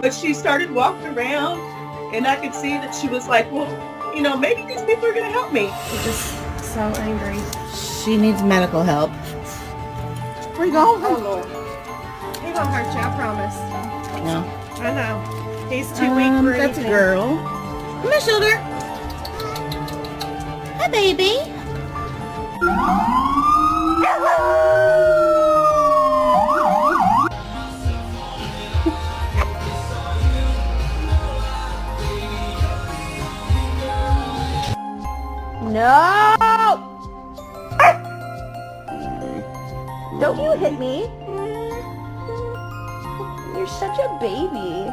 But she started walking around, and I could see that she was like, well, maybe these people are going to help me. You're just so angry. She needs medical help. Where you going? Oh, Lord. He won't hurt you, I promise. No. I know. He's too weak for That's a anything. girl. Come here, Sugar. Hi, baby. No! Don't you hit me. You're such a baby.